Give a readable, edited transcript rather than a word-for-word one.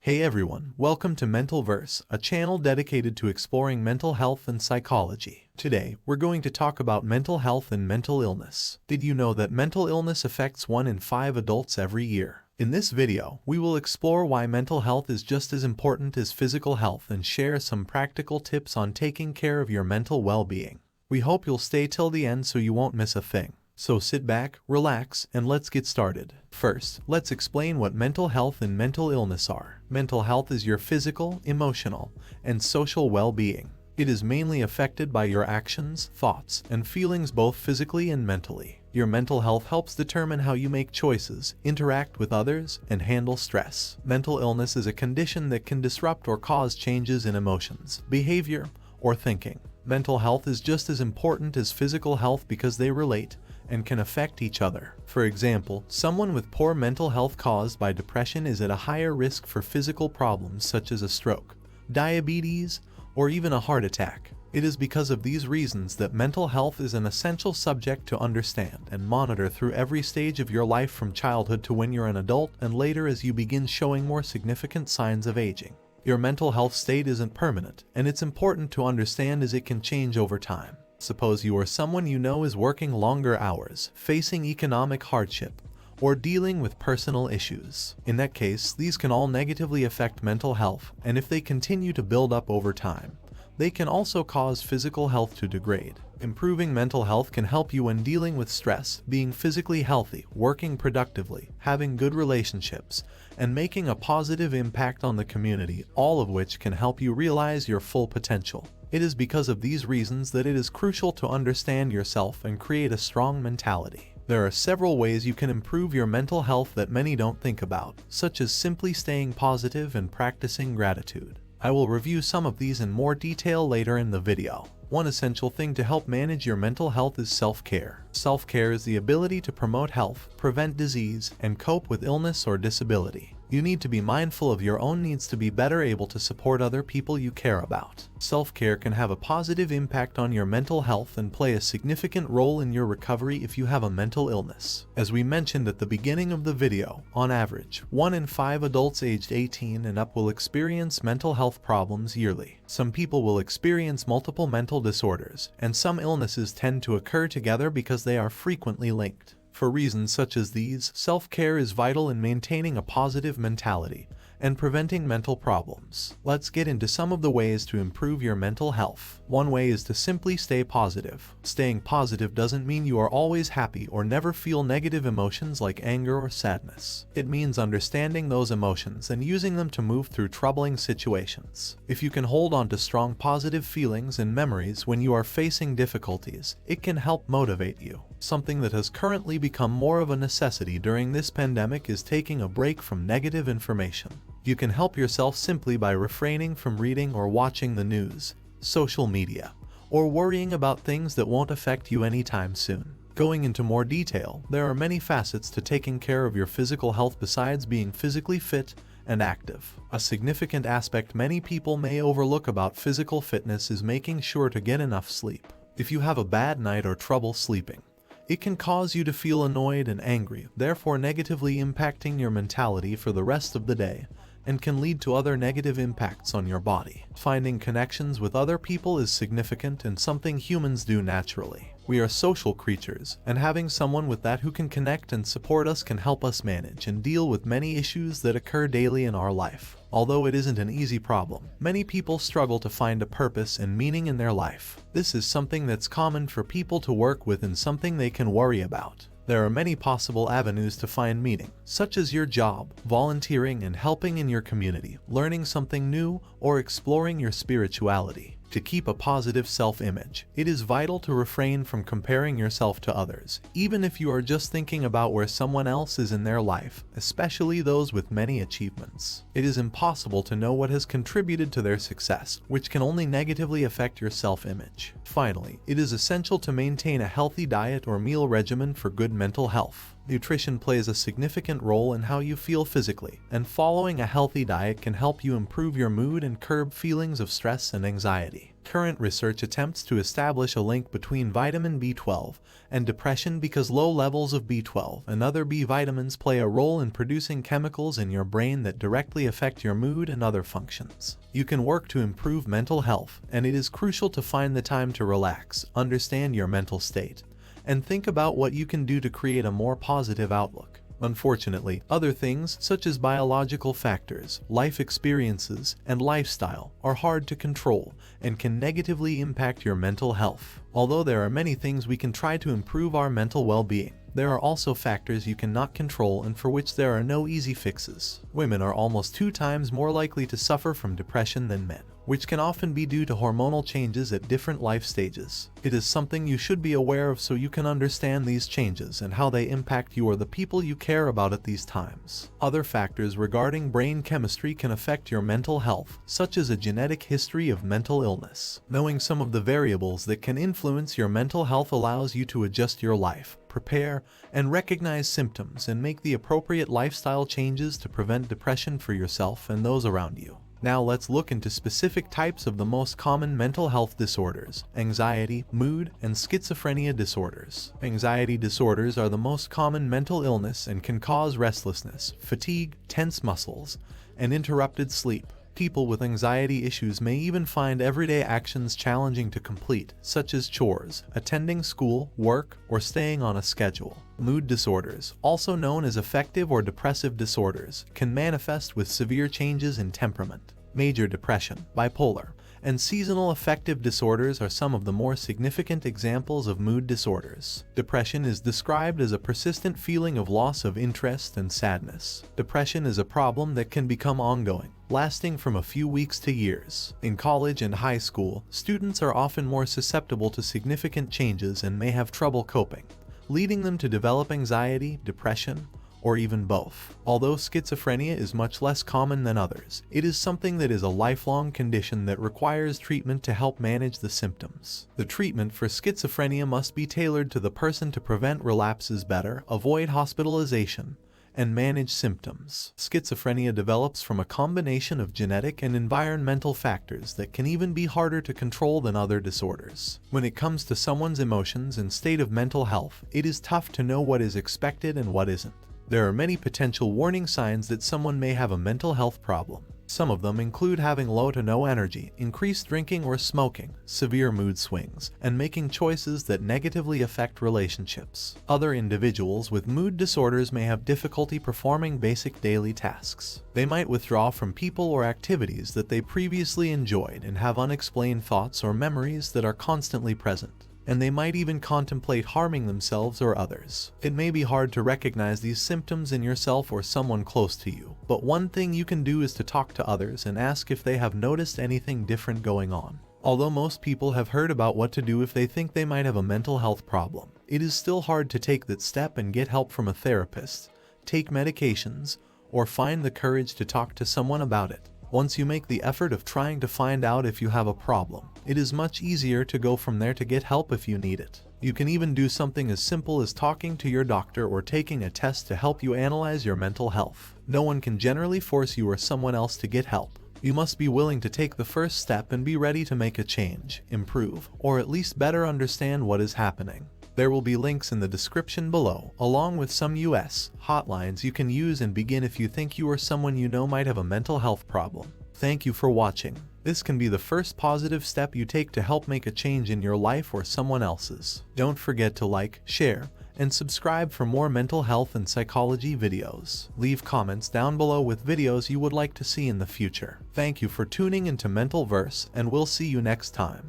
Hey everyone, welcome to MentalVerse, a channel dedicated to exploring mental health and psychology. Today, we're going to talk about mental health and mental illness. Did you know that mental illness affects 1 in 5 adults every year? In this video, we will explore why mental health is just as important as physical health and share some practical tips on taking care of your mental well-being. We hope you'll stay till the end so you won't miss a thing. So sit back, relax, and let's get started. First, let's explain what mental health and mental illness are. Mental health is your physical, emotional, and social well-being. It is mainly affected by your actions, thoughts, and feelings both physically and mentally. Your mental health helps determine how you make choices, interact with others, and handle stress. Mental illness is a condition that can disrupt or cause changes in emotions, behavior, or thinking. Mental health is just as important as physical health because they relate and can affect each other. For example, someone with poor mental health caused by depression is at a higher risk for physical problems such as a stroke, diabetes, or even a heart attack. It is because of these reasons that mental health is an essential subject to understand and monitor through every stage of your life, from childhood to when you're an adult and later as you begin showing more significant signs of aging. Your mental health state isn't permanent, and it's important to understand as it can change over time. Suppose you or someone you know is working longer hours, facing economic hardship, or dealing with personal issues. In that case, these can all negatively affect mental health, and if they continue to build up over time, they can also cause physical health to degrade. Improving mental health can help you when dealing with stress, being physically healthy, working productively, having good relationships, and making a positive impact on the community, all of which can help you realize your full potential. It is because of these reasons that it is crucial to understand yourself and create a strong mentality. There are several ways you can improve your mental health that many don't think about, such as simply staying positive and practicing gratitude. I will review some of these in more detail later in the video. One essential thing to help manage your mental health is self-care. Self-care is the ability to promote health, prevent disease, and cope with illness or disability. You need to be mindful of your own needs to be better able to support other people you care about. Self-care can have a positive impact on your mental health and play a significant role in your recovery if you have a mental illness. As we mentioned at the beginning of the video, on average, 1 in 5 adults aged 18 and up will experience mental health problems yearly. Some people will experience multiple mental disorders, and some illnesses tend to occur together because they are frequently linked. For reasons such as these, self-care is vital in maintaining a positive mentality and preventing mental problems. Let's get into some of the ways to improve your mental health. One way is to simply stay positive. Staying positive doesn't mean you are always happy or never feel negative emotions like anger or sadness. It means understanding those emotions and using them to move through troubling situations. If you can hold on to strong positive feelings and memories when you are facing difficulties, it can help motivate you. Something that has currently become more of a necessity during this pandemic is taking a break from negative information. You can help yourself simply by refraining from reading or watching the news, social media, or worrying about things that won't affect you anytime soon. Going into more detail, there are many facets to taking care of your physical health besides being physically fit and active. A significant aspect many people may overlook about physical fitness is making sure to get enough sleep. If you have a bad night or trouble sleeping, it can cause you to feel annoyed and angry, therefore negatively impacting your mentality for the rest of the day, and can lead to other negative impacts on your body. Finding connections with other people is significant and something humans do naturally. We are social creatures, and having someone with that who can connect and support us can help us manage and deal with many issues that occur daily in our life. Although it isn't an easy problem, many people struggle to find a purpose and meaning in their life. This is something that's common for people to work with and something they can worry about. There are many possible avenues to find meaning, such as your job, volunteering and helping in your community, learning something new, or exploring your spirituality. To keep a positive self-image, it is vital to refrain from comparing yourself to others, even if you are just thinking about where someone else is in their life, especially those with many achievements. It is impossible to know what has contributed to their success, which can only negatively affect your self-image. Finally, it is essential to maintain a healthy diet or meal regimen for good mental health. Nutrition plays a significant role in how you feel physically, and following a healthy diet can help you improve your mood and curb feelings of stress and anxiety. Current research attempts to establish a link between vitamin B12 and depression because low levels of B12 and other B vitamins play a role in producing chemicals in your brain that directly affect your mood and other functions. You can work to improve mental health, and it is crucial to find the time to relax, understand your mental state, and think about what you can do to create a more positive outlook. Unfortunately, other things such as biological factors, life experiences, and lifestyle are hard to control and can negatively impact your mental health. Although there are many things we can try to improve our mental well-being, there are also factors you cannot control and for which there are no easy fixes. Women are almost 2 times more likely to suffer from depression than men, which can often be due to hormonal changes at different life stages. It is something you should be aware of so you can understand these changes and how they impact you or the people you care about at these times. Other factors regarding brain chemistry can affect your mental health, such as a genetic history of mental illness. Knowing some of the variables that can influence your mental health allows you to adjust your life, prepare, and recognize symptoms and make the appropriate lifestyle changes to prevent depression for yourself and those around you. Now let's look into specific types of the most common mental health disorders: anxiety, mood, and schizophrenia disorders. Anxiety disorders are the most common mental illness and can cause restlessness, fatigue, tense muscles, and interrupted sleep. People with anxiety issues may even find everyday actions challenging to complete, such as chores, attending school, work, or staying on a schedule. Mood disorders, also known as affective or depressive disorders, can manifest with severe changes in temperament. Major depression, bipolar, and seasonal affective disorders are some of the more significant examples of mood disorders. Depression is described as a persistent feeling of loss of interest and sadness. Depression is a problem that can become ongoing, lasting from a few weeks to years. In college and high school, students are often more susceptible to significant changes and may have trouble coping, leading them to develop anxiety, depression, or even both. Although schizophrenia is much less common than others, it is something that is a lifelong condition that requires treatment to help manage the symptoms. The treatment for schizophrenia must be tailored to the person to prevent relapses better, avoid hospitalization, and manage symptoms. Schizophrenia develops from a combination of genetic and environmental factors that can even be harder to control than other disorders. When it comes to someone's emotions and state of mental health, it is tough to know what is expected and what isn't. There are many potential warning signs that someone may have a mental health problem. Some of them include having low to no energy, increased drinking or smoking, severe mood swings, and making choices that negatively affect relationships. Other individuals with mood disorders may have difficulty performing basic daily tasks. They might withdraw from people or activities that they previously enjoyed and have unexplained thoughts or memories that are constantly present. And they might even contemplate harming themselves or others. It may be hard to recognize these symptoms in yourself or someone close to you, but one thing you can do is to talk to others and ask if they have noticed anything different going on. Although most people have heard about what to do if they think they might have a mental health problem, it is still hard to take that step and get help from a therapist, take medications, or find the courage to talk to someone about it. Once you make the effort of trying to find out if you have a problem, it is much easier to go from there to get help if you need it. You can even do something as simple as talking to your doctor or taking a test to help you analyze your mental health. No one can generally force you or someone else to get help. You must be willing to take the first step and be ready to make a change, improve, or at least better understand what is happening. There will be links in the description below, along with some US hotlines you can use and begin if you think you or someone you know might have a mental health problem. Thank you for watching. This can be the first positive step you take to help make a change in your life or someone else's. Don't forget to like, share, and subscribe for more mental health and psychology videos. Leave comments down below with videos you would like to see in the future. Thank you for tuning into MentalVerse, and we'll see you next time.